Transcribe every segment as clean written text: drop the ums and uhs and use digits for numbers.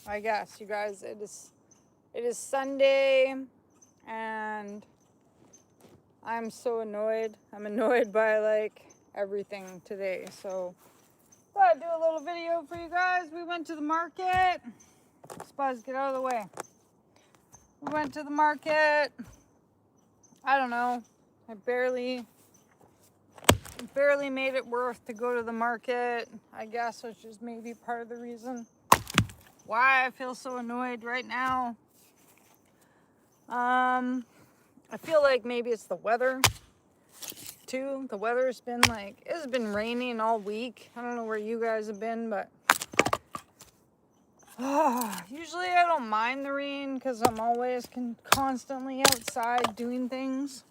I guess, you guys, it is Sunday, and I'm so annoyed. I'm annoyed by like everything today. So thought I'd do a little video for you guys. We went to the market. Spuzz, get out of the way. We went to the market. I don't know. I barely made it worth to go to the market. I guess, which is maybe part of the reason why I feel so annoyed right now. I feel like maybe it's the weather too. The weather's been like, it's been raining all week. I don't know where you guys have been, but usually I don't mind the rain because I'm always constantly outside doing things.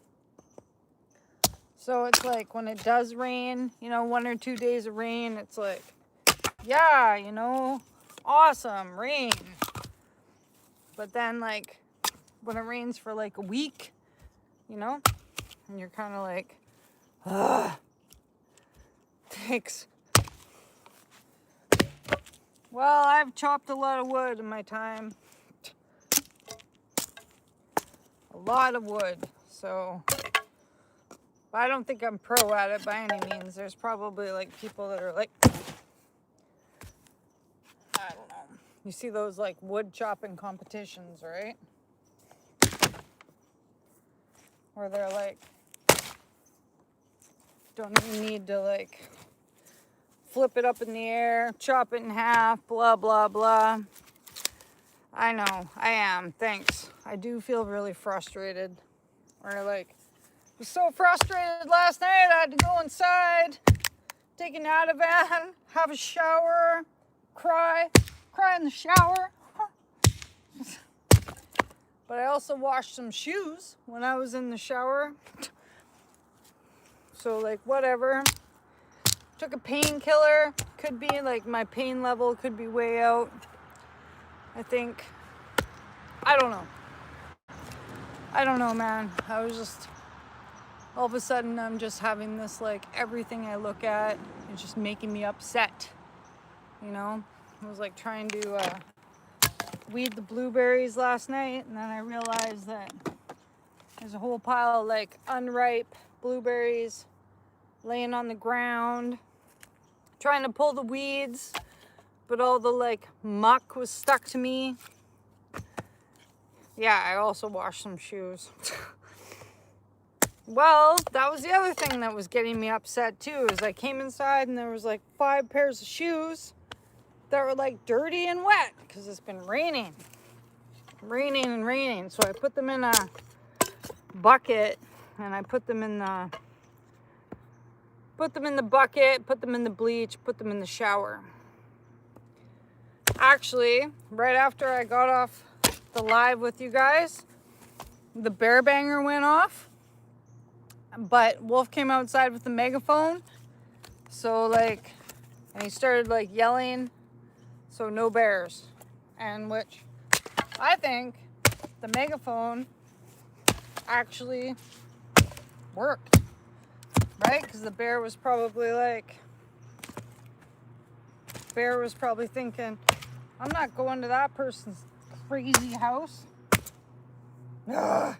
So it's like when it does rain, 1 or 2 days of rain, it's like, yeah, awesome, rain. But then like when it rains for like a week, and you're kind of like, thanks. Well, I've chopped a lot of wood in my time. A lot of wood. So, but I don't think I'm pro at it by any means. There's probably like people that are like, I don't know. You see those like wood chopping competitions, right? Where they're like, don't even need to like flip it up in the air, chop it in half, blah, blah, blah. I know, I am, thanks. I do feel really frustrated. Or like, I was so frustrated last night, I had to go inside, take an Ativan, have a shower, cry in the shower. But I also washed some shoes when I was in the shower. So like, whatever. Took a painkiller. Could be like my pain level could be way out. I think. I don't know, man. I was just, all of a sudden I'm just having this like, everything I look at is just making me upset. I was like trying to weed the blueberries last night, and then I realized that there's a whole pile of like unripe blueberries laying on the ground. Trying to pull the weeds, but all the like muck was stuck to me. Yeah, I also washed some shoes. Well, that was the other thing that was getting me upset too, is I came inside and there was like 5 pairs of shoes that were like dirty and wet because it's been raining. So I put them in a bucket, and I put them in the bucket, put them in the bleach, put them in the shower. Actually, right after I got off the live with you guys, the bear banger went off, but Wolf came outside with the megaphone. So like, and he started like yelling, so no bears. And which I think the megaphone actually worked. Right? Because the bear was probably thinking, I'm not going to that person's crazy house. Ugh.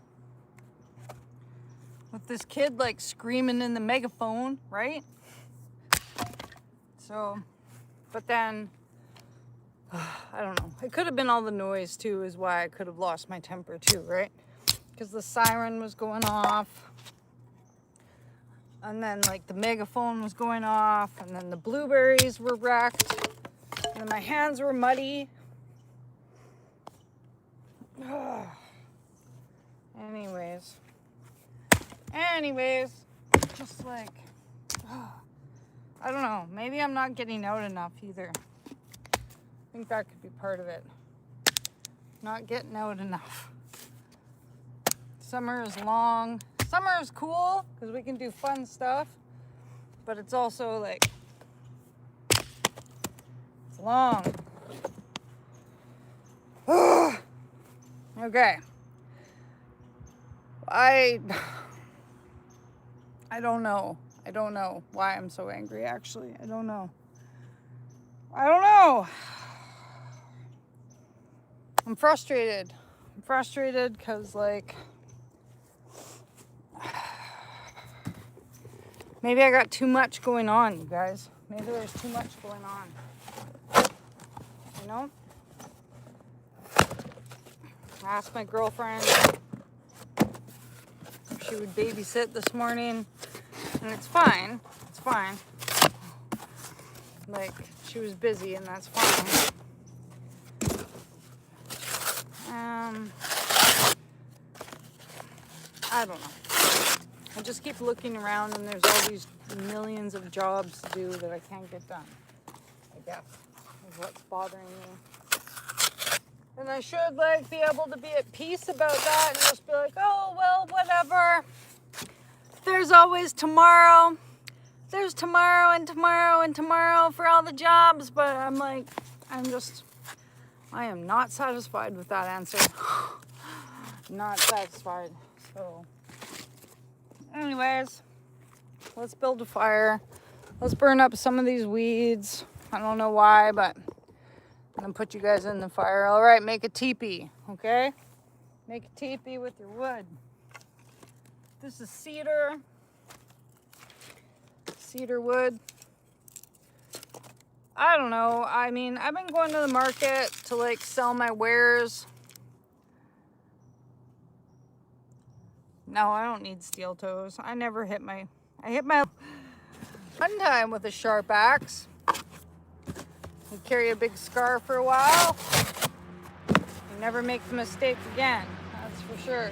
With this kid like screaming in the megaphone, right? So, but then, I don't know. It could have been all the noise too, is why I could have lost my temper too, right? Because the siren was going off. And then like the megaphone was going off, and then the blueberries were wrecked, and then my hands were muddy. Anyways, just like, I don't know, maybe I'm not getting out enough either. I think that could be part of it. Not getting out enough. Summer is long. Summer is cool because we can do fun stuff, but it's also like, it's long. Okay. I don't know. I don't know why I'm so angry, actually. I don't know. I'm frustrated. I'm frustrated because, like, maybe I got too much going on, you guys. Maybe there's too much going on. You know? I asked my girlfriend if she would babysit this morning, and it's fine. It's fine. Like, she was busy, and that's fine. I don't know. I just keep looking around, and there's all these millions of jobs to do that I can't get done, I guess, is what's bothering me. And I should, like, be able to be at peace about that and just be like, oh, well, whatever. There's always tomorrow. There's tomorrow and tomorrow and tomorrow for all the jobs. But I'm like, I am not satisfied with that answer. Not satisfied. So, anyways, let's build a fire. Let's burn up some of these weeds. I don't know why, but I'm gonna put you guys in the fire. All right, make a teepee, okay? Make a teepee with your wood. This is cedar wood. I don't know. I mean, I've been going to the market to, like, sell my wares. No, I don't need steel toes. I hit my one time with a sharp axe. You carry a big scar for a while. You never make the mistake again. That's for sure.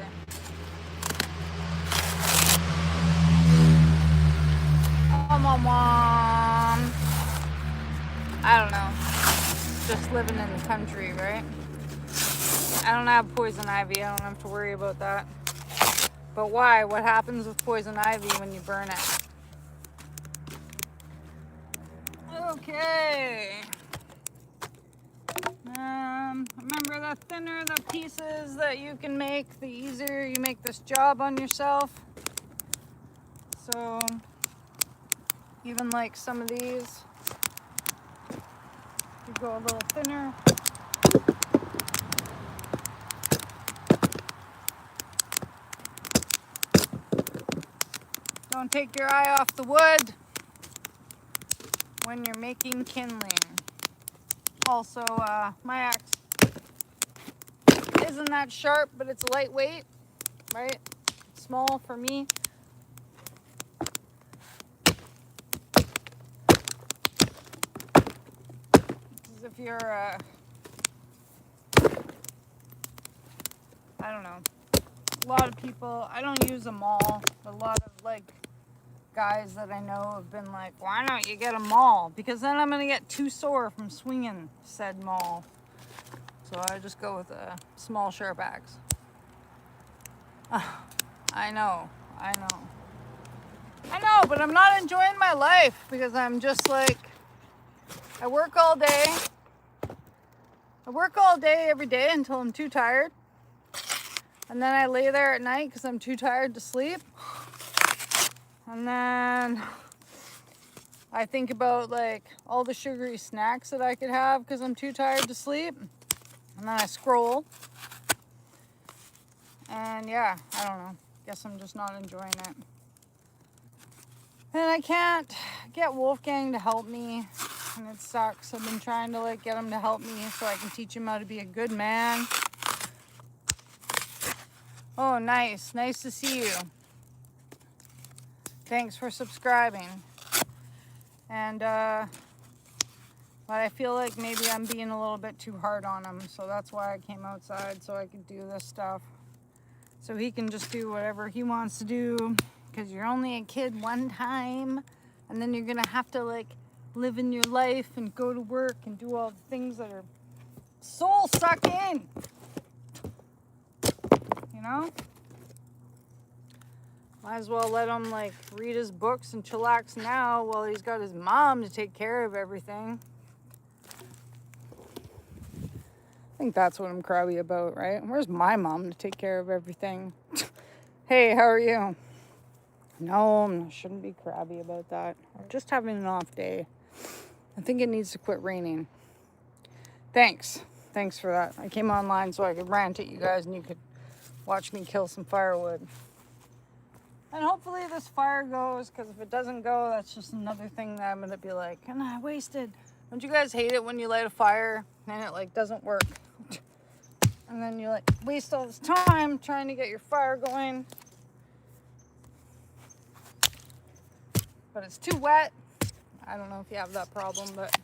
Mom. I don't know. Just living in the country, right? I don't have poison ivy. I don't have to worry about that. But why? What happens with poison ivy when you burn it? Okay. Remember, the thinner the pieces that you can make, the easier you make this job on yourself. So, even like some of these, you go a little thinner. Don't take your eye off the wood when you're making kindling. Also, my axe isn't that sharp, but it's lightweight, right? It's small for me. Because if you're, I don't know, a lot of people, I don't use them all, but a lot of, like, guys that I know have been like, why don't you get a maul? Because then I'm going to get too sore from swinging said maul. So I just go with a small sharp axe. I know, but I'm not enjoying my life because I'm just like, I work all day every day until I'm too tired. And then I lay there at night because I'm too tired to sleep. And then I think about, like, all the sugary snacks that I could have because I'm too tired to sleep. And then I scroll. And yeah, I don't know. Guess I'm just not enjoying it. And I can't get Wolfgang to help me. And it sucks. I've been trying to, like, get him to help me so I can teach him how to be a good man. Oh, nice. Nice to see you. Thanks for subscribing. And, but I feel like maybe I'm being a little bit too hard on him. So that's why I came outside, so I could do this stuff. So he can just do whatever he wants to do. Because you're only a kid one time. And then you're going to have to, like, live in your life and go to work and do all the things that are soul sucking. You know? Might as well let him, like, read his books and chillax now while he's got his mom to take care of everything. I think that's what I'm crabby about, right? Where's my mom to take care of everything? Hey, how are you? No, I shouldn't be crabby about that. I'm just having an off day. I think it needs to quit raining. Thanks. Thanks for that. I came online so I could rant at you guys and you could watch me kill some firewood. And hopefully this fire goes, because if it doesn't go, that's just another thing that I'm going to be like, and I wasted. Don't you guys hate it when you light a fire and it like doesn't work? And then you like waste all this time trying to get your fire going. But it's too wet. I don't know if you have that problem, but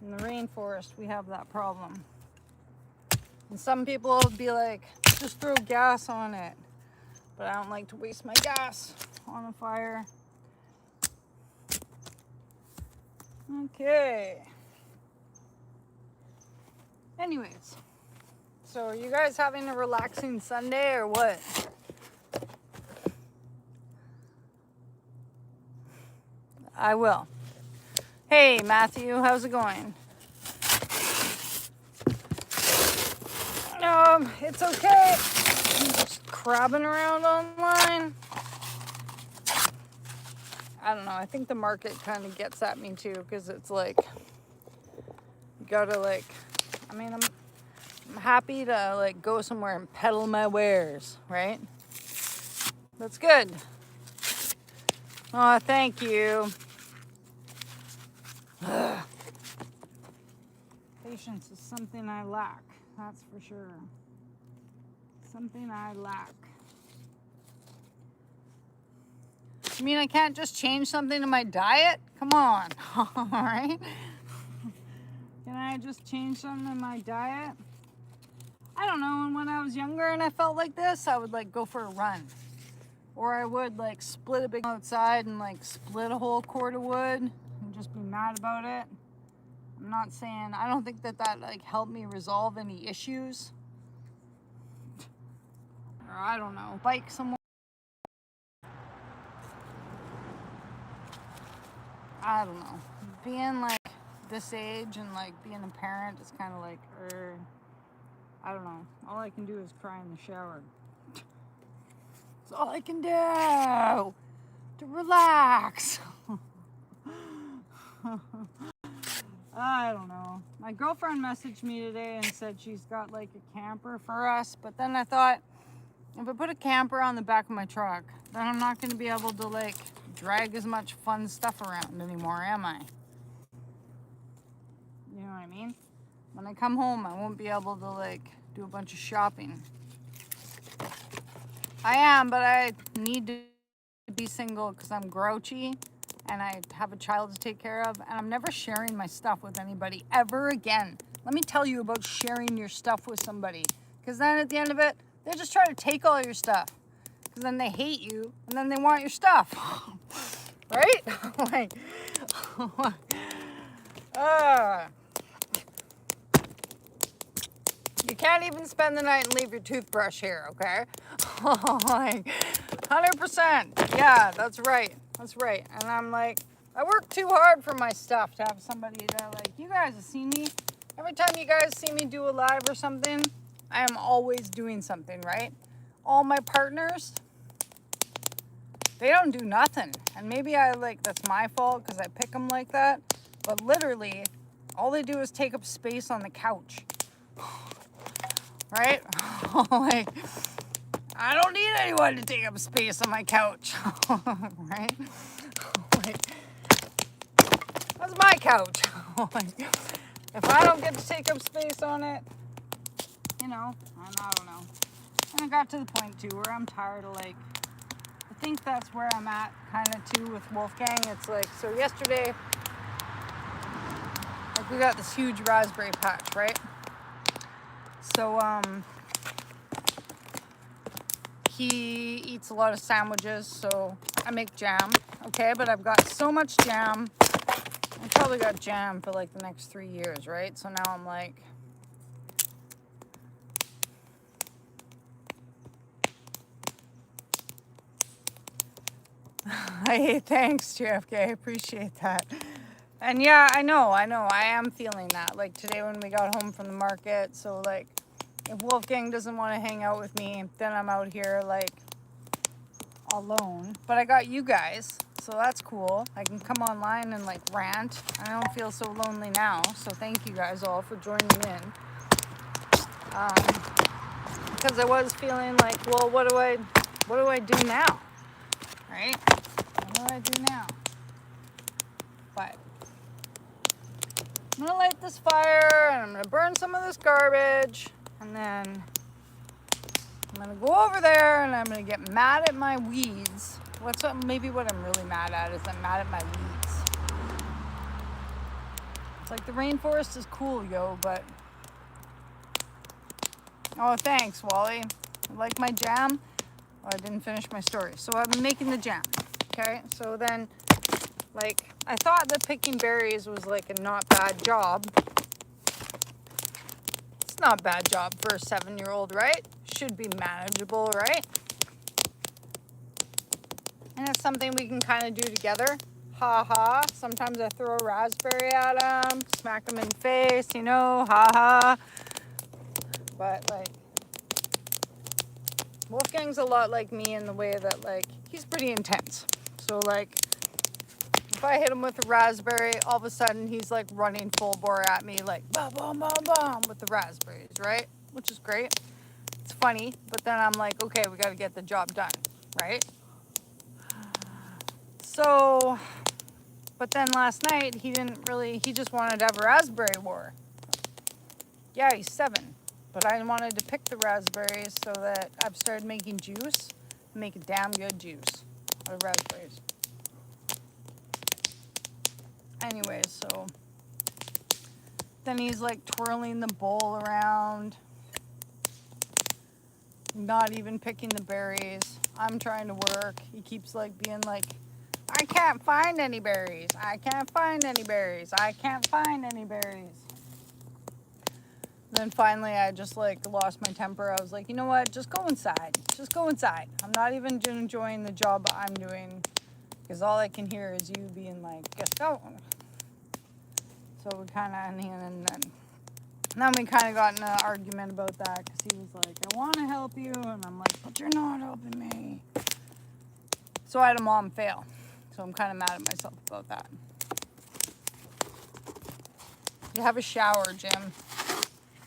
in the rainforest, we have that problem. And some people would be like, just throw gas on it. But I don't like to waste my gas on a fire. Okay. Anyways, so are you guys having a relaxing Sunday or what? I will. Hey, Matthew, how's it going? It's okay. I'm just crabbing around online. I don't know. I think the market kind of gets at me too, because it's like, you gotta like, I mean, I'm happy to like go somewhere and peddle my wares, right? That's good. Oh, thank you. Patience is something I lack, that's for sure. Something I lack. You mean I can't just change something in my diet? Come on, all right? Can I just change something in my diet? I don't know, and when I was younger and I felt like this, I would like go for a run. Or I would like split a big outside and like split a whole cord of wood and just be mad about it. I'm not saying, I don't think that like helped me resolve any issues. Or I don't know, bike somewhere. I don't know. Being like this age and like being a parent is kind of like, I don't know. All I can do is cry in the shower. That's all I can do to relax. I don't know. My girlfriend messaged me today and said she's got like a camper for us, but then I thought, if I put a camper on the back of my truck, then I'm not going to be able to like drag as much fun stuff around anymore, am I? You know what I mean? When I come home, I won't be able to like do a bunch of shopping. I am, but I need to be single because I'm grouchy and I have a child to take care of, and I'm never sharing my stuff with anybody ever again. Let me tell you about sharing your stuff with somebody, because then at the end of it, they just try to take all your stuff, because then they hate you and then they want your stuff. Right? Like, you can't even spend the night and leave your toothbrush here, okay? Like, 100%. Yeah, that's right. That's right. And I'm like, I work too hard for my stuff to have somebody that, like, you guys have seen me. Every time you guys see me do a live or something, I am always doing something, right? All my partners, they don't do nothing. And maybe that's my fault because I pick them like that. But literally, all they do is take up space on the couch. Right? Like, I don't need anyone to take up space on my couch. Right? Like, that's my couch. Like, if I don't get to take up space on it, you know, I don't know. And I got to the point too where I'm tired of like, I think that's where I'm at kind of too with Wolfgang. It's like, so yesterday, like we got this huge raspberry patch, right? So, he eats a lot of sandwiches, so I make jam, okay? But I've got so much jam. I've probably got jam for like the next 3 years, right? So now I'm like, hey, thanks, JFK. I appreciate that. And yeah, I know. I am feeling that. Like today when we got home from the market, so like, if Wolfgang doesn't want to hang out with me, then I'm out here like alone. But I got you guys, so that's cool. I can come online and like rant. I don't feel so lonely now. So thank you guys all for joining in. Because I was feeling like, well, what do I do now, right? What do I do now? But I'm gonna light this fire and I'm gonna burn some of this garbage, and then I'm gonna go over there and I'm gonna get mad at my weeds. Maybe what I'm really mad at is I'm mad at my weeds. It's like the rainforest is cool, yo, but oh, thanks, Wally. You like my jam? Oh, I didn't finish my story. So I'm making the jam. Okay, so then, like, I thought that picking berries was like a not bad job. It's not a bad job for a 7-year-old, right? Should be manageable, right? And it's something we can kind of do together. Ha ha. Sometimes I throw a raspberry at him, smack him in the face, ha ha. But, like, Wolfgang's a lot like me in the way that, like, he's pretty intense. So, like, if I hit him with a raspberry, all of a sudden he's, like, running full bore at me, like, boom, boom, boom, boom, with the raspberries, right? Which is great. It's funny, but then I'm like, okay, we got to get the job done, right? So, but then last night, he just wanted to have a raspberry war. Yeah, he's 7. But I wanted to pick the raspberries so that I've started making juice. Make a damn good juice out of raspberries. Anyways, so then he's like twirling the bowl around, not even picking the berries. I'm trying to work. He keeps like being like, I can't find any berries. I can't find any berries. I can't find any berries. Then finally I just like lost my temper. I was like, you know what? Just go inside. Just go inside. I'm not even enjoying the job I'm doing because all I can hear is you being like, just go. So we kind of, and then we kind of got in an argument about that because he was like, I want to help you. And I'm like, but you're not helping me. So I had a mom fail. So I'm kind of mad at myself about that. You have a shower, Jim.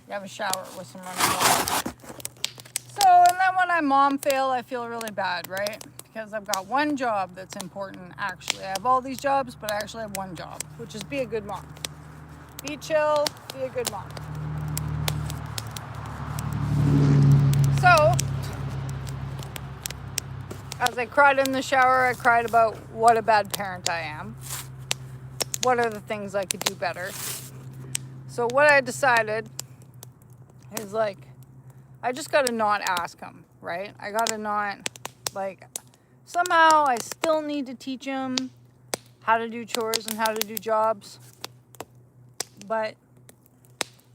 You have a shower with some running water. So, and then when I mom fail, I feel really bad, right? Because I've got one job that's important, actually. I have all these jobs, but I actually have one job, which is be a good mom. Be chill, be a good mom. So, as I cried in the shower, I cried about what a bad parent I am. What are the things I could do better? So what I decided is like, I just got to not ask him, right? I got to not, like, somehow I still need to teach him how to do chores and how to do jobs. But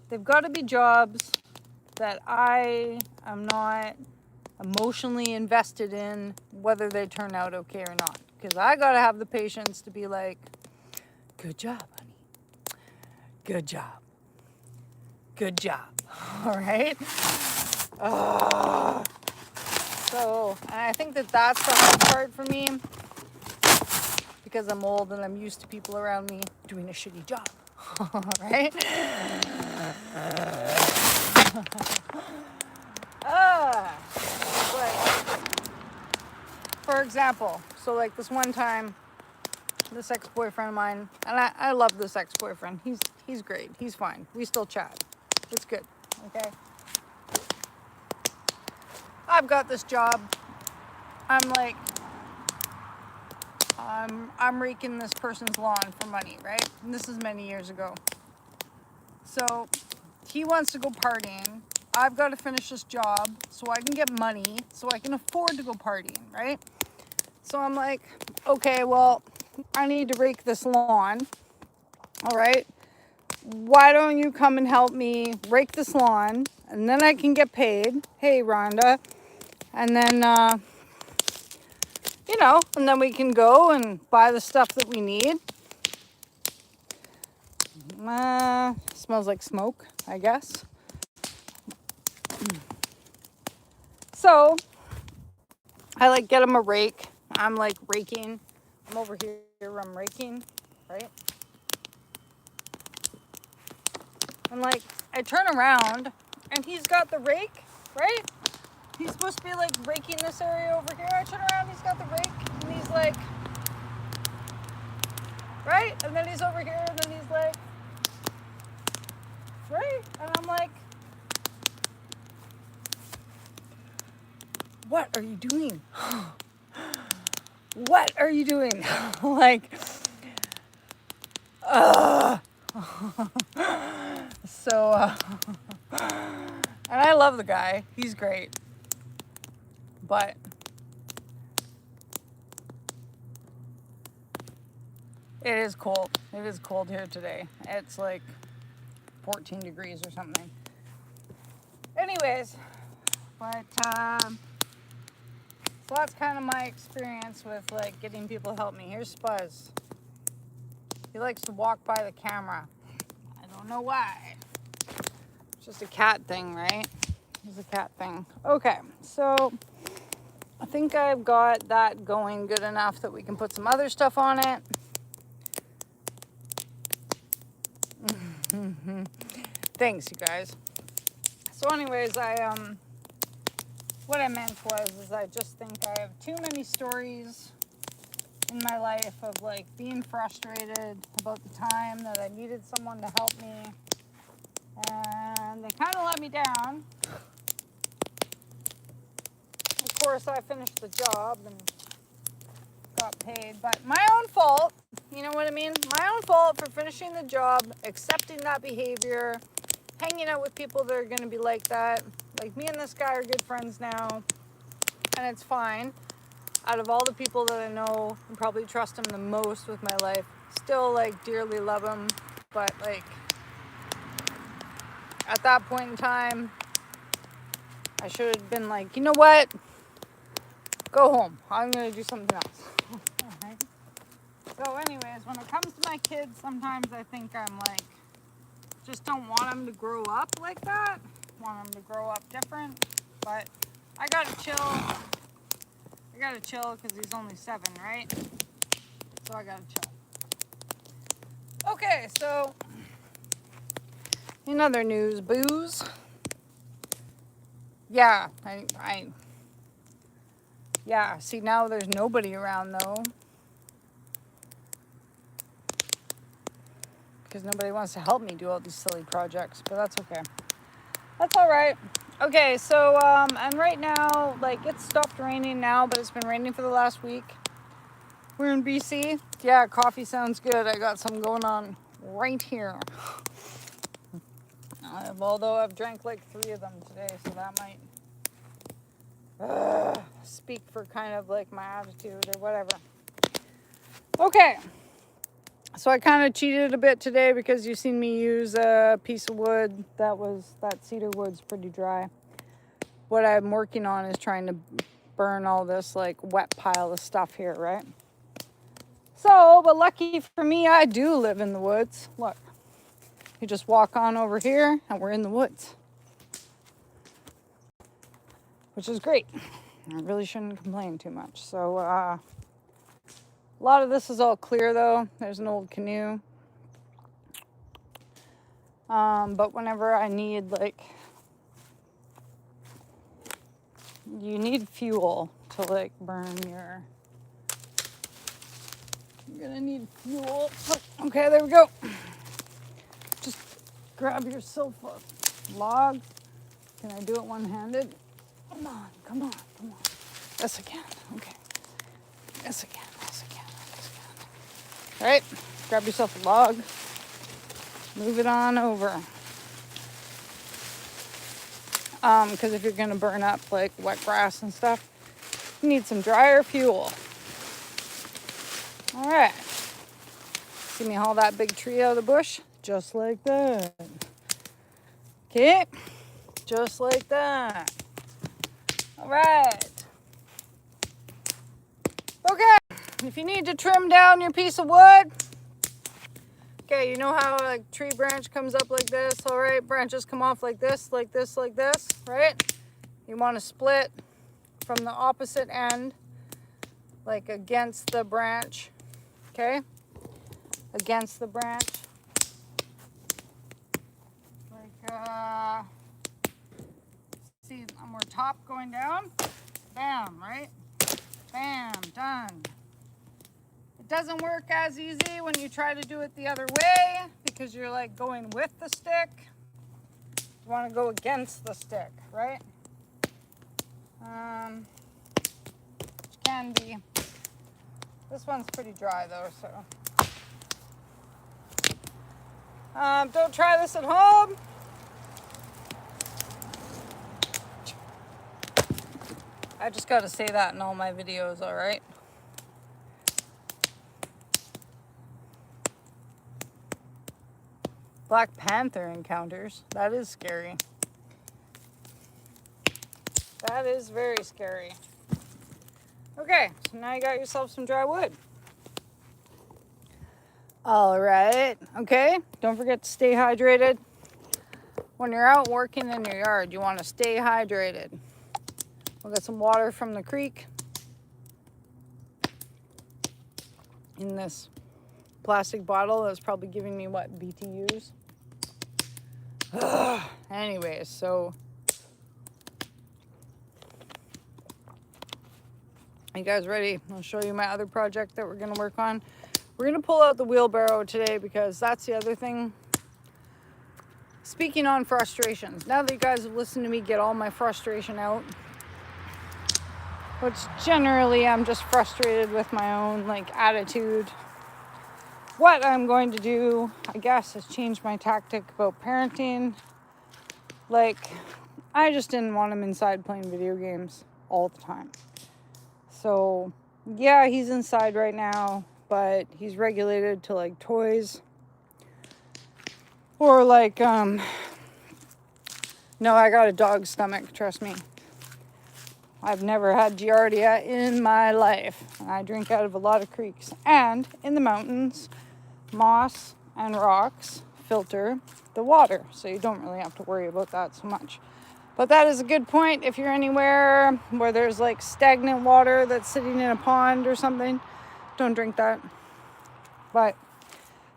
they've got to be jobs that I am not emotionally invested in, whether they turn out okay or not. Because I got to have the patience to be like, good job, honey. Good job. Good job. All right? So, and I think that that's the hard part for me because I'm old and I'm used to people around me doing a shitty job. Right? But, for example, so like this one time, this ex-boyfriend of mine, and I love this ex-boyfriend. He's great. He's fine. We still chat. It's good. Okay? I've got this job. I'm like, I'm raking this person's lawn for money, right? And this is many years ago. So he wants to go partying. I've got to finish this job so I can get money so I can afford to go partying, right? So I'm like, okay, well, I need to rake this lawn. All right. Why don't you come and help me rake this lawn and then I can get paid. Hey, Rhonda. And then, and then we can go and buy the stuff that we need. Smells like smoke, I guess. So, I like get him a rake. I'm like raking. I'm over here, I'm raking, right? And like, I turn around and he's got the rake, right? He's supposed to be like raking this area over here. I turn around, he's got the rake, and he's like, right? And then he's over here, and then he's like, right? And I'm like, what are you doing? What are you doing? Like, so, and I love the guy. He's great. But it is cold. It is cold here today. It's like 14 degrees or something. Anyways, but so that's kind of my experience with like getting people to help me. Here's Spuzz. He likes to walk by the camera. I don't know why. It's just a cat thing, right? It's a cat thing. Okay, so I think I've got that going good enough that we can put some other stuff on it. Thanks, you guys. So anyways, what I meant is I just think I have too many stories in my life of like being frustrated about the time that I needed someone to help me, and they kind of let me down. Of course, I finished the job and got paid, but my own fault. You know what I mean? My own fault for finishing the job, accepting that behavior, hanging out with people that are going to be like that. Like, me and this guy are good friends now, and it's fine. Out of all the people that I know and probably trust him the most with my life, still like dearly love him, but like at that point in time, I should have been like, you know what? Go home. I'm going to do something else. Right? So anyways, when it comes to my kids, sometimes I think I'm like, just don't want them to grow up like that. Want them to grow up different. But I got to chill. I got to chill because he's only 7, right? So I got to chill. Okay, so in other news, booze. Yeah, yeah, see, now there's nobody around though. Because nobody wants to help me do all these silly projects, but that's okay. That's all right. Okay, so, and right now, like, it's stopped raining now, but it's been raining for the last week. We're in BC. Yeah, coffee sounds good. I got some going on right here. Although I've drank like 3 of them today, so that might speak for kind of like my attitude or whatever. Okay. So I kind of cheated a bit today because you've seen me use a piece of wood that cedar wood's pretty dry. What I'm working on is trying to burn all this like wet pile of stuff here, right? So, but lucky for me, I do live in the woods. Look, you just walk on over here and we're in the woods, which is great. I really shouldn't complain too much. So, a lot of this is all clear though. There's an old canoe. But whenever I need like, you need fuel to like burn your, you're gonna need fuel. Oh, okay, there we go. Just grab yourself a log. Can I do it one-handed? Come on, come on, come on. Yes, I can. Okay. Yes, I can. Yes, I can. Yes, I can. All right. Grab yourself a log. Move it on over. Because if you're going to burn up, like, wet grass and stuff, you need some drier fuel. All right. See me haul that big tree out of the bush? Just like that. Okay. Just like that. All right. Okay. If you need to trim down your piece of wood, okay, you know how a tree branch comes up like this, all right? Branches come off like this, like this, like this, right? You want to split from the opposite end, like against the branch, okay? Against the branch. Like, One more top going down. Bam, right? Bam, done. It doesn't work as easy when you try to do it the other way because you're like going with the stick. You want to go against the stick, right? Which can be. This one's pretty dry though, so. Don't try this at home. I just got to say that in all my videos, all right? Black Panther encounters. That is scary. That is very scary. Okay, so now you got yourself some dry wood. All right, okay. Don't forget to stay hydrated. When you're out working in your yard, you want to stay hydrated. We'll get some water from the creek in this plastic bottle that's probably giving me what, BTUs? Anyways, so you guys ready? I'll show you my other project that we're going to work on. We're going to pull out the wheelbarrow today because that's the other thing. Speaking on frustrations, now that you guys have listened to me get all my frustration out, which generally I'm just frustrated with my own like attitude. What I'm going to do, I guess, is change my tactic about parenting. Like, I just didn't want him inside playing video games all the time. So, yeah, he's inside right now, but he's regulated to like toys. Or like, no, I got a dog's stomach, trust me. I've never had Giardia in my life. I drink out of a lot of creeks. And in the mountains, moss and rocks filter the water. So you don't really have to worry about that so much. But that is a good point. If you're anywhere where there's like stagnant water that's sitting in a pond or something, don't drink that. But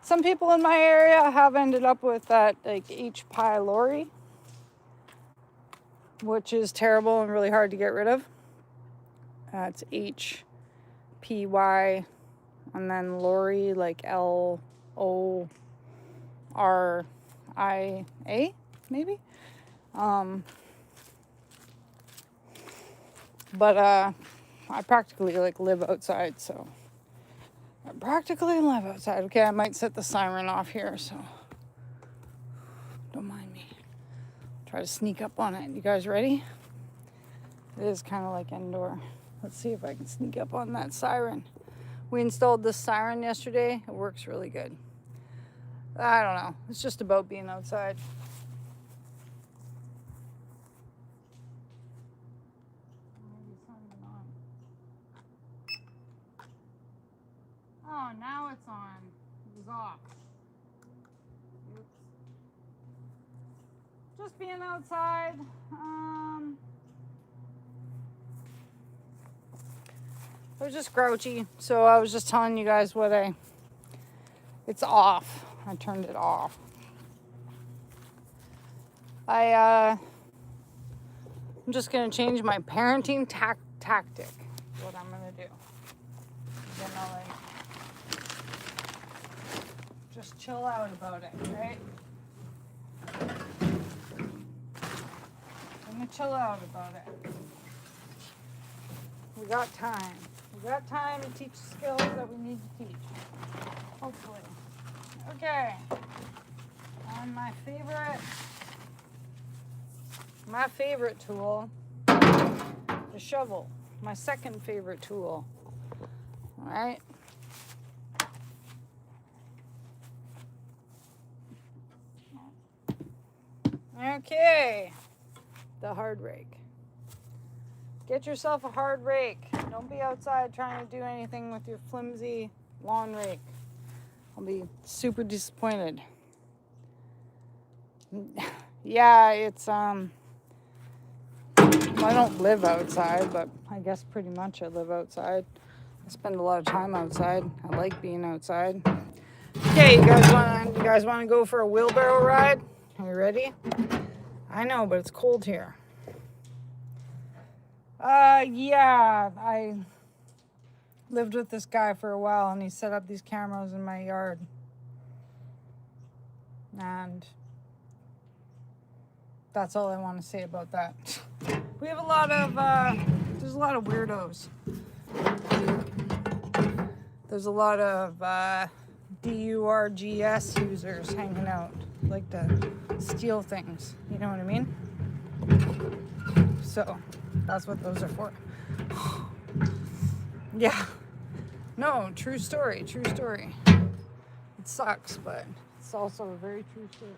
some people in my area have ended up with that like H. pylori, which is terrible and really hard to get rid of. It's HPY and then Lori, like LORIA, maybe. But I practically like live outside, so I practically live outside. Okay, I might set the siren off here, so don't mind me. Try to sneak up on it. You guys ready? It is kind of like indoor. Let's see if I can sneak up on that siren. We installed this siren yesterday. It works really good. I don't know. It's just about being outside. Oh, now it's on. It was off. Oops. Just being outside. I was just grouchy, so I was just telling you guys it's off. I turned it off. I'm just gonna change my parenting tactic. What I'm gonna do. I'm gonna just chill out about it, right? I'm gonna chill out about it. We got time. We got time to teach skills that we need to teach. Hopefully. Okay. And my favorite tool, the shovel. My second favorite tool. All right. Okay. The hard rake. Get yourself a hard rake. Don't be outside trying to do anything with your flimsy lawn rake. I'll be super disappointed. Yeah, it's, I don't live outside, but I guess pretty much I live outside. I spend a lot of time outside. I like being outside. Okay, you guys want to go for a wheelbarrow ride? Are you ready? I know, but it's cold here. Yeah, I lived with this guy for a while and he set up these cameras in my yard. And that's all I want to say about that. We have a lot of, there's a lot of weirdos. There's a lot of DURGS users hanging out, like to steal things. You know what I mean? So that's what those are for. Yeah. No, true story, true story. It sucks, but it's also a very true story.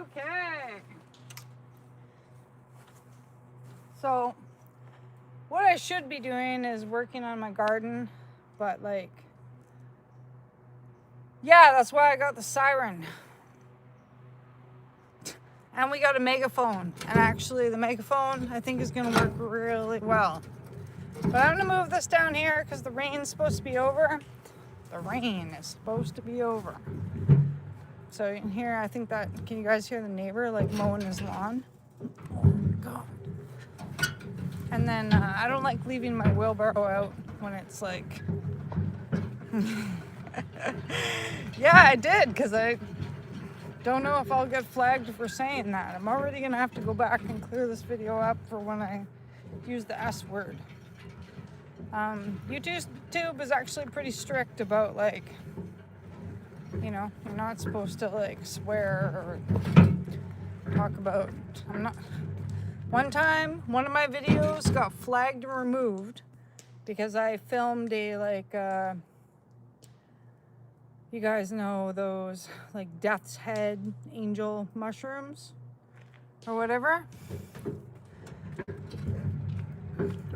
Okay. So what I should be doing is working on my garden, but like, yeah, that's why I got the siren. And we got a megaphone. And actually the megaphone I think is gonna work really well. But I'm gonna move this down here because the rain's supposed to be over. The rain is supposed to be over. So in here, I think that, can you guys hear the neighbor like mowing his lawn? Oh my God. And then I don't like leaving my wheelbarrow out when it's like, yeah, I did, because I don't know if I'll get flagged for saying that. I'm already gonna have to go back and clear this video up for when I use the S word. YouTube is actually pretty strict about like, you know, you're not supposed to like swear or talk about, one time, one of my videos got flagged and removed because I filmed a like, you guys know those like death's head angel mushrooms or whatever.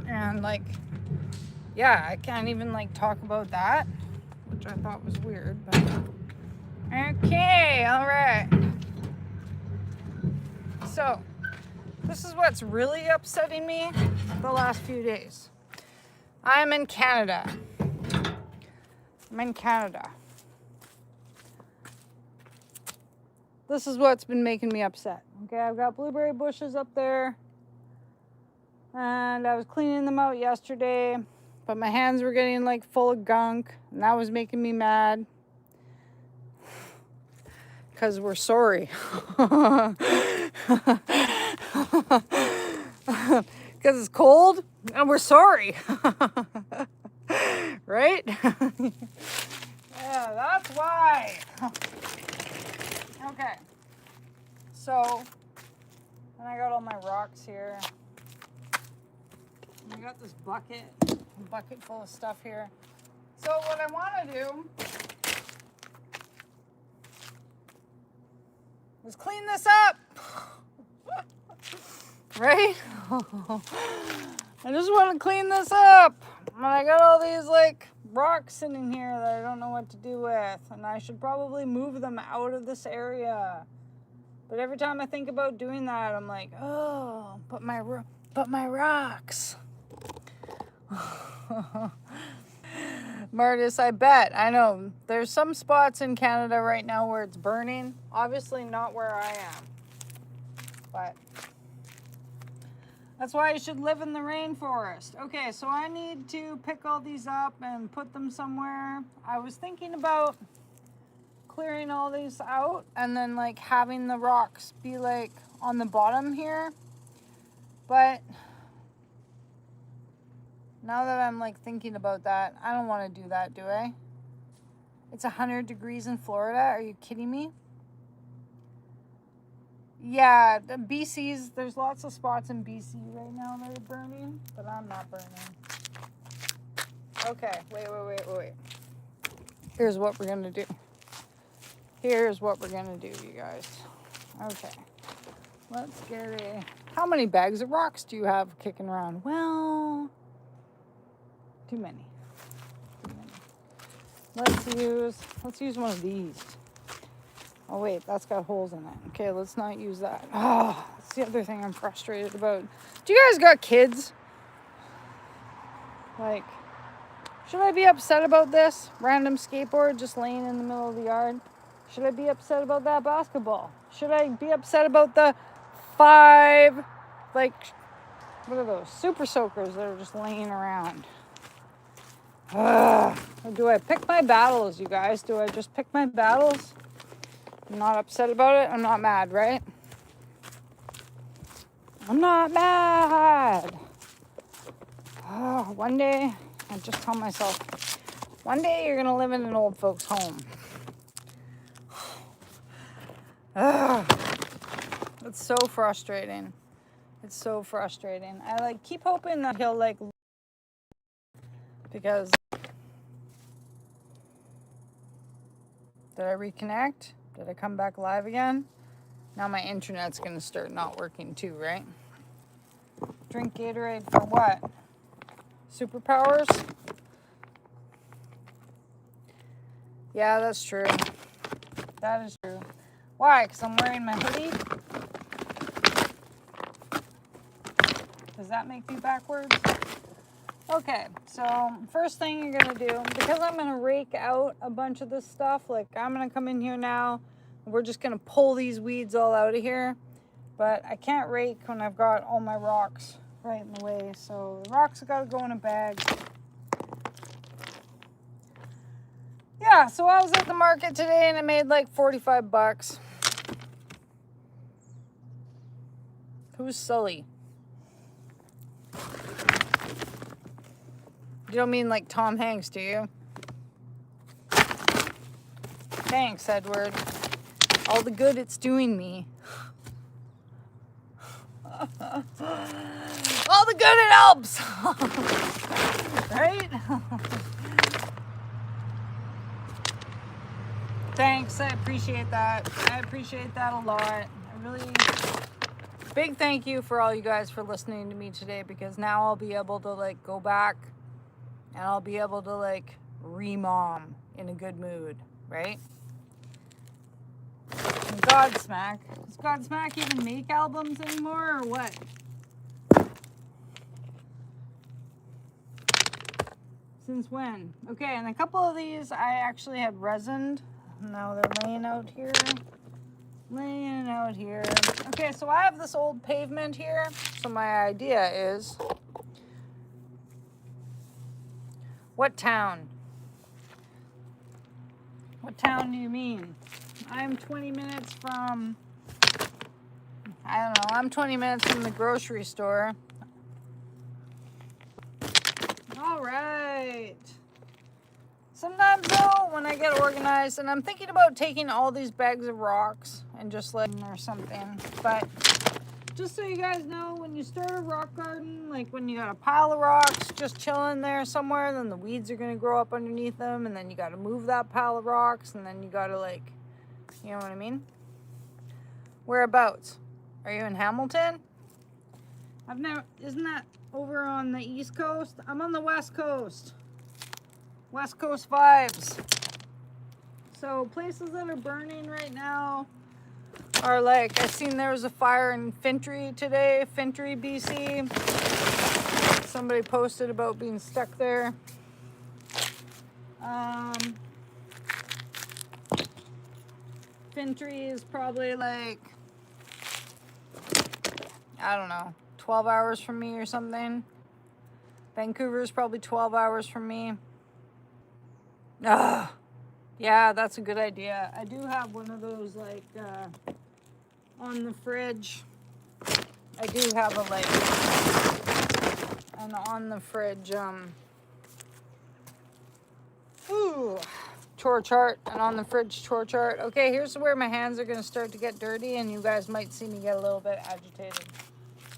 And like, yeah, I can't even like talk about that, which I thought was weird, but okay, all right. So this is what's really upsetting me the last few days. I'm in Canada. This is what's been making me upset. Okay, I've got blueberry bushes up there. And I was cleaning them out yesterday. But my hands were getting like full of gunk. And that was making me mad. Because we're sorry. Because it's cold and we're sorry. Right? Yeah, that's why. Okay. So, and I got all my rocks here. And I got this bucket full of stuff here. So what I want to do is clean this up. Right? I just want to clean this up. And I got all these like rocks sitting here that I don't know what to do with. And I should probably move them out of this area. But every time I think about doing that, I'm like, oh, but my rocks. Martis, I bet. I know. There's some spots in Canada right now where it's burning. Obviously not where I am. But that's why you should live in the rainforest. Okay, so I need to pick all these up and put them somewhere. I was thinking about clearing all these out and then like having the rocks be like on the bottom here. But now that I'm like thinking about that, I don't want to do that, do I? It's 100 degrees in Florida. Are you kidding me? Yeah, the BC's, there's lots of spots in BC right now that are burning, but I'm not burning. Okay, wait. Here's what we're gonna do. You guys. Okay. Let's get how many bags of rocks do you have kicking around? Well, too many. Let's use one of these. Oh wait, that's got holes in it. Okay, let's not use that. Oh, that's the other thing I'm frustrated about. Do you guys got kids? Like, should I be upset about this? Random skateboard just laying in the middle of the yard? Should I be upset about that basketball? Should I be upset about the 5, like, What are those? Super soakers that are just laying around. Or do I pick my battles, you guys? Do I just pick my battles? I'm not upset about it. I'm not mad, right? I'm not mad. One day, I just tell myself, one day you're going to live in an old folks' home. It's so frustrating. It's so frustrating. I like keep hoping that he'll like, because did I reconnect? Did I come back live again? Now my internet's gonna start not working too, right? Drink Gatorade for what? Superpowers? Yeah, that's true. That is true. Why? Because I'm wearing my hoodie? Does that make me backwards? Okay, so first thing you're gonna do, because I'm gonna rake out a bunch of this stuff, like I'm gonna come in here now, we're just gonna pull these weeds all out of here, but I can't rake when I've got all my rocks right in the way, so the rocks have gotta go in a bag. Yeah, so I was at the market today and I made like 45 bucks. Who's Sully? You don't mean like Tom Hanks, do you? Thanks, Edward. All the good it's doing me. All the good it helps. Right? Thanks, I appreciate that. I appreciate that a lot. I really... Big thank you for all you guys for listening to me today, because now I'll be able to like go back and I'll be able to like re-mom in a good mood, right? And Godsmack. Does Godsmack even make albums anymore or what? Since when? Okay, and a couple of these I actually had resined. Now they're laying out here. Okay, so I have this old pavement here. So my idea is, what town? What town do you mean? I'm 20 minutes from, I don't know, I'm 20 minutes from the grocery store. All right. Sometimes though, when I get organized, and I'm thinking about taking all these bags of rocks and just letting or something, but just so you guys know, when you start a rock garden, like when you got a pile of rocks just chilling there somewhere, then the weeds are going to grow up underneath them, and then you got to move that pile of rocks, and then you got to like, you know what I mean? Whereabouts? Are you in Hamilton? Isn't that over on the East Coast? I'm on the West Coast. West Coast vibes. So places that are burning right now are like, I seen there was a fire in Fintry today, Fintry, BC. Somebody posted about being stuck there. Fintry is probably like, I don't know, 12 hours from me or something. Vancouver is probably 12 hours from me. Yeah, that's a good idea. I do have one of those like on the fridge. I do have a like an on the fridge chore chart, and on the fridge chore chart. Okay, here's where my hands are going to start to get dirty, and you guys might see me get a little bit agitated.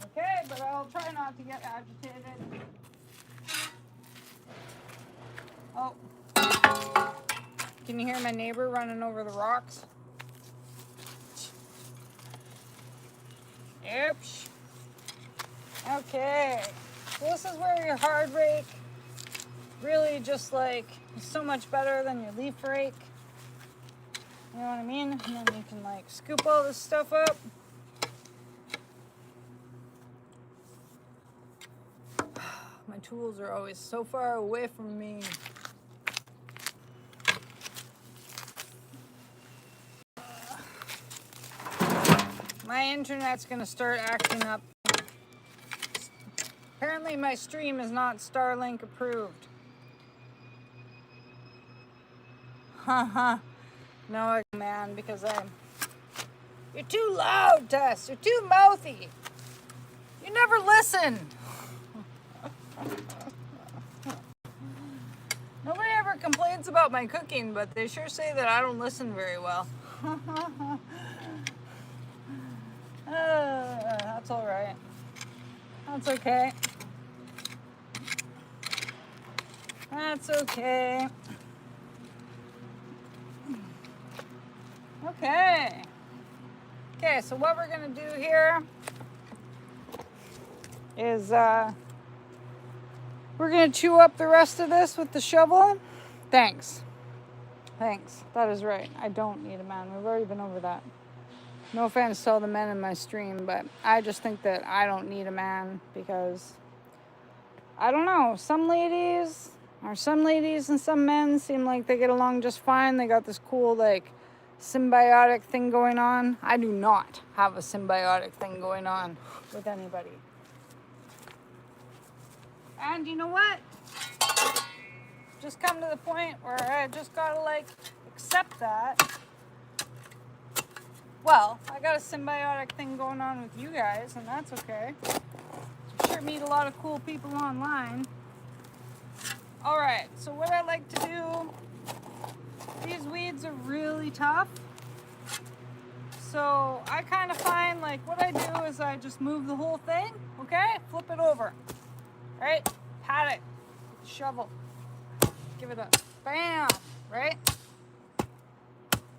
Okay, but I'll try not to get agitated. Oh. Can you hear my neighbor running over the rocks? Oops. Okay. So this is where your hard rake really just like is so much better than your leaf rake. You know what I mean? And then you can like scoop all this stuff up. My tools are always so far away from me. My internet's gonna start acting up. Apparently my stream is not Starlink approved. Haha. No, man, because you're too loud, Tess. You're too mouthy. You never listen. Nobody ever complains about my cooking, but they sure say that I don't listen very well. That's all right. That's okay. That's okay. Okay. Okay, so what we're gonna do here is we're gonna chew up the rest of this with the shovel. Thanks. That is right. I don't need a man. We've already been over that. No offense to all the men in my stream, but I just think that I don't need a man because I don't know. Some ladies and some men seem like they get along just fine. They got this cool like symbiotic thing going on. I do not have a symbiotic thing going on with anybody. And you know what? Just come to the point where I just gotta like accept that. Well, I got a symbiotic thing going on with you guys, and that's okay. I'm sure meet a lot of cool people online. Alright, so what I like to do, these weeds are really tough. So I kind of find like what I do is I just move the whole thing, okay? Flip it over, right? Pat it, shovel, give it a bam, right?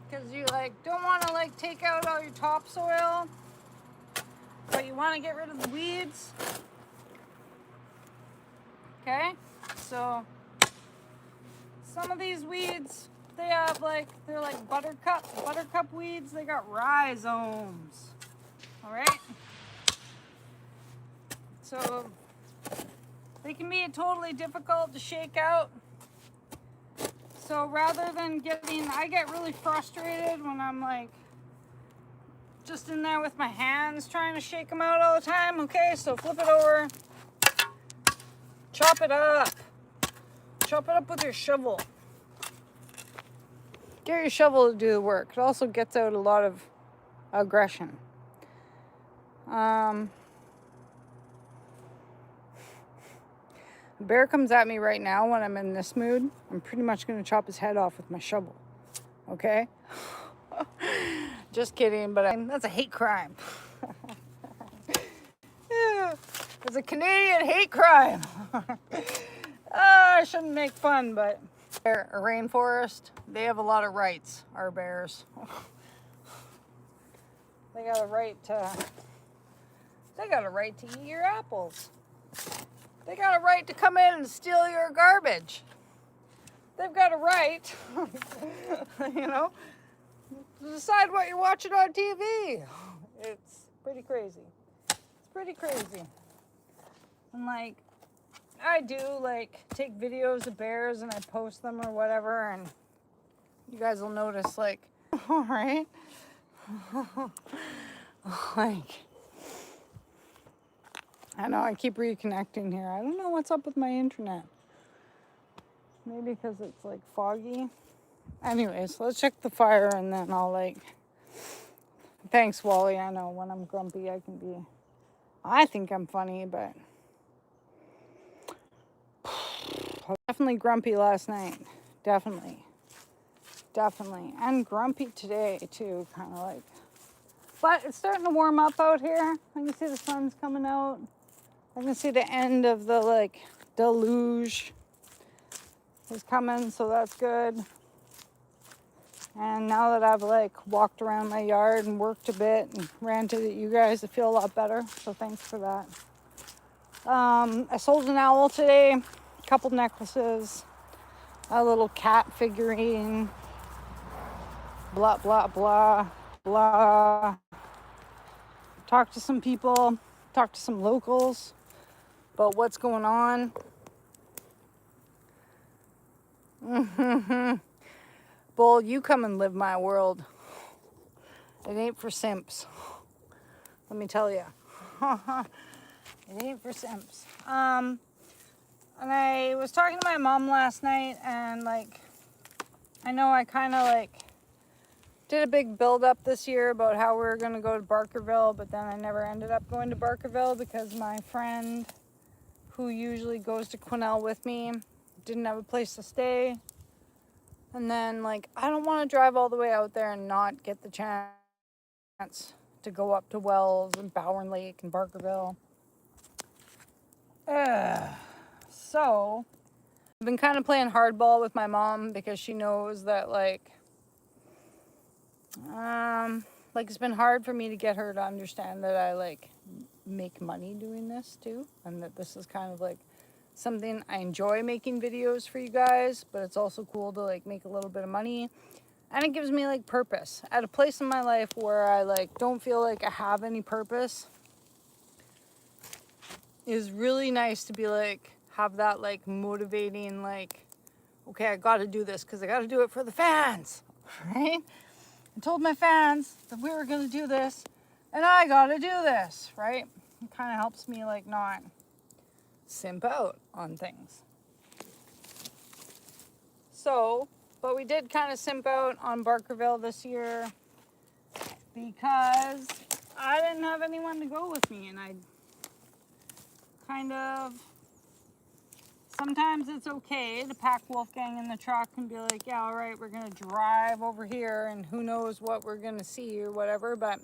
Because you like don't want to like take out all your topsoil, but you want to get rid of the weeds. Okay, so some of these weeds, they're like buttercup weeds. They got rhizomes. All right, so they can be totally difficult to shake out. So rather than I get really frustrated when I'm like just in there with my hands trying to shake them out all the time. Okay, so flip it over, chop it up with your shovel. Get your shovel to do the work. It also gets out a lot of aggression. A bear comes at me right now when I'm in this mood. I'm pretty much going to chop his head off with my shovel. Okay? Just kidding, but that's a hate crime. Yeah, it's a Canadian hate crime. I shouldn't make fun, but a rainforest, they have a lot of rights, our bears. They got a right to eat your apples. They got a right to come in and steal your garbage. They've got a right, to decide what you're watching on TV. It's pretty crazy. And I do take videos of bears and I post them or whatever, and you guys will notice all right, I know I keep reconnecting here. I don't know what's up with my internet. Maybe because it's foggy. Anyways, let's check the fire and then I'll thanks, Wally. I know when I'm grumpy I think I'm funny, but I was definitely grumpy last night. Definitely. And grumpy today too, kind of but it's starting to warm up out here. I can see the sun's coming out. I can see the end of the deluge is coming, so that's good. And now that I've walked around my yard and worked a bit and ranted at you guys, I feel a lot better. So thanks for that. I sold an owl today, a couple necklaces, a little cat figurine, blah, blah, blah, blah. Talked to some people, talked to some locals about what's going on. Bull, you come and live my world. It ain't for simps. Let me tell you. It ain't for simps. And I was talking to my mom last night, and like, I know I kind of like did a big build up this year about how we were going to go to Barkerville, but then I never ended up going to Barkerville because my friend who usually goes to Quesnel with me didn't have a place to stay. And then like, I don't want to drive all the way out there and not get the chance to go up to Wells and Bowen Lake and Barkerville. So I've been kind of playing hardball with my mom because she knows that like it's been hard for me to get her to understand that I like make money doing this too, and that this is kind of like something I enjoy making videos for you guys, but it's also cool to like make a little bit of money, and it gives me like purpose at a place in my life where I like don't feel like I have any purpose. Is really nice to be like have that like motivating like, okay, I got to do this because I got to do it for the fans, right? I told my fans that we were going to do this, and I got to do this, right? It kind of helps me like not simp out on things. So, but we did kind of simp out on Barkerville this year because I didn't have anyone to go with me, and I kind of, sometimes it's okay to pack Wolfgang in the truck and be like, yeah, all right, we're going to drive over here and who knows what we're going to see or whatever. But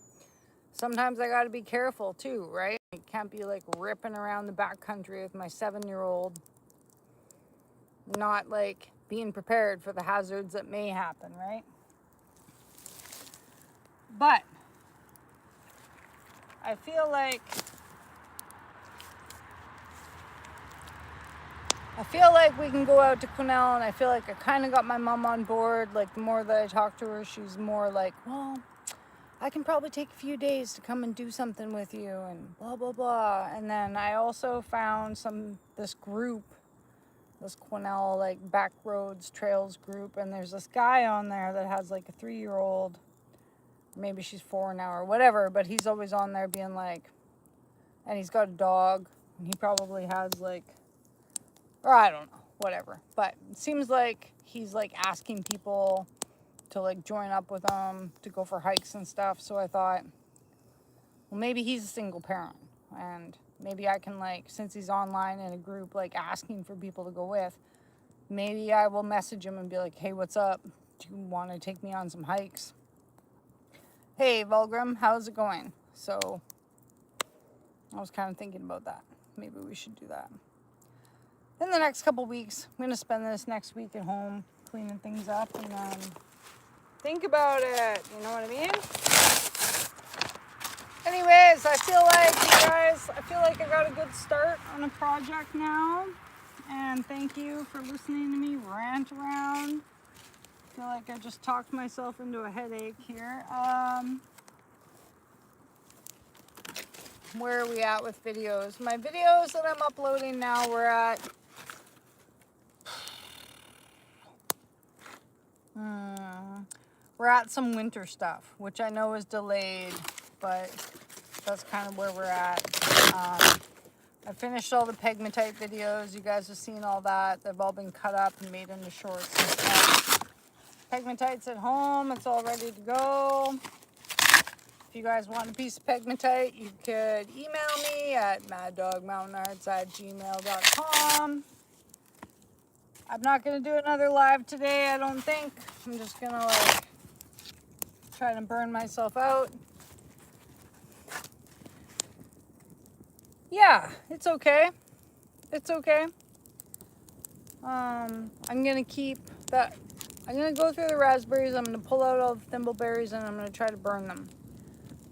sometimes I got to be careful too, right? I can't be like ripping around the backcountry with my 7-year-old, not like being prepared for the hazards that may happen, right? But I feel like we can go out to Quesnel, and I feel like I kind of got my mom on board. Like the more that I talk to her, she's more like, well, I can probably take a few days to come and do something with you and blah, blah, blah. And then I also found this group, this Quesnel like back roads trails group. And there's this guy on there that has like a 3-year-old, maybe she's 4 now or whatever, but he's always on there being like, and he's got a dog, and he probably has like, or I don't know, whatever. But it seems like he's like asking people to like join up with him to go for hikes and stuff. So I thought, well, maybe he's a single parent, and maybe I can like, since he's online in a group like asking for people to go with, maybe I will message him and be like, hey, what's up? Do you want to take me on some hikes? Hey, Vulgrim, how's it going? So I was kind of thinking about that. Maybe we should do that. In the next couple weeks, I'm going to spend this next week at home cleaning things up and then think about it. You know what I mean? Anyways, I feel like I got a good start on a project now. And thank you for listening to me rant around. I feel like I just talked myself into a headache here. Where are we at with videos? My videos that I'm uploading now, we're at some winter stuff, which I know is delayed, but that's kind of where we're at. I finished all the pegmatite videos. You guys have seen all that. They've all been cut up and made into shorts and stuff. Pegmatite's at home. It's all ready to go. If you guys want a piece of pegmatite, you could email me at maddogmountainarts@gmail.com. I'm not going to do another live today, I don't think. I'm just going to like try to burn myself out. Yeah, it's okay. It's okay. I'm going to keep that. I'm going to go through the raspberries. I'm going to pull out all the thimbleberries and I'm going to try to burn them.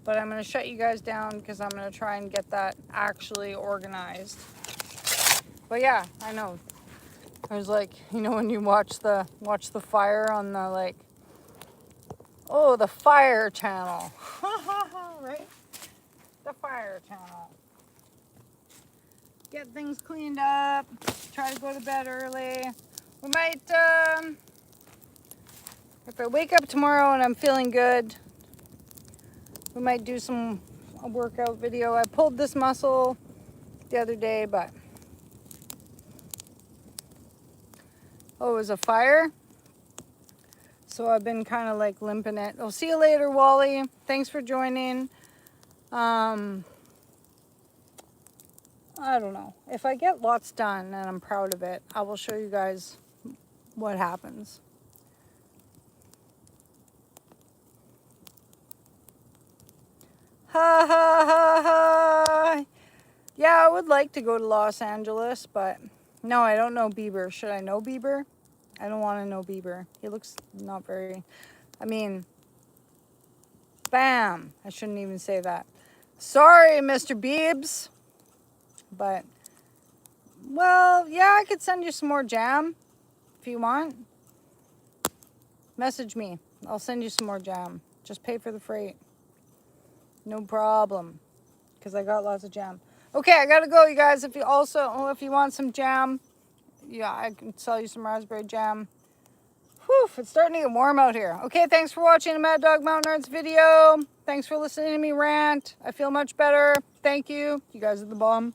But I'm going to shut you guys down because I'm going to try and get that actually organized. But yeah, I know. I was like, you know, when you watch the fire on the like, oh, the fire channel. Right? The fire channel. Get things cleaned up. Try to go to bed early. We might, if I wake up tomorrow and I'm feeling good, we might do a workout video. I pulled this muscle the other day, but oh, it was a fire. So I've been kind of like limping it. I'll see you later, Wally. Thanks for joining. I don't know. If I get lots done and I'm proud of it, I will show you guys what happens. Ha ha ha ha. Yeah, I would like to go to Los Angeles, but no, I don't know Bieber. Should I know Bieber? I don't want to know Bieber. He looks not very, I mean, bam. I shouldn't even say that. Sorry, Mr. Biebs. But, well, yeah, I could send you some more jam if you want. Message me. I'll send you some more jam. Just pay for the freight. No problem. Because I got lots of jam. Okay, I gotta go, you guys. If you want some jam, yeah, I can sell you some raspberry jam. Whew, it's starting to get warm out here. Okay, thanks for watching the Mad Dog Mountain Arts video. Thanks for listening to me rant. I feel much better. Thank you. You guys are the bomb.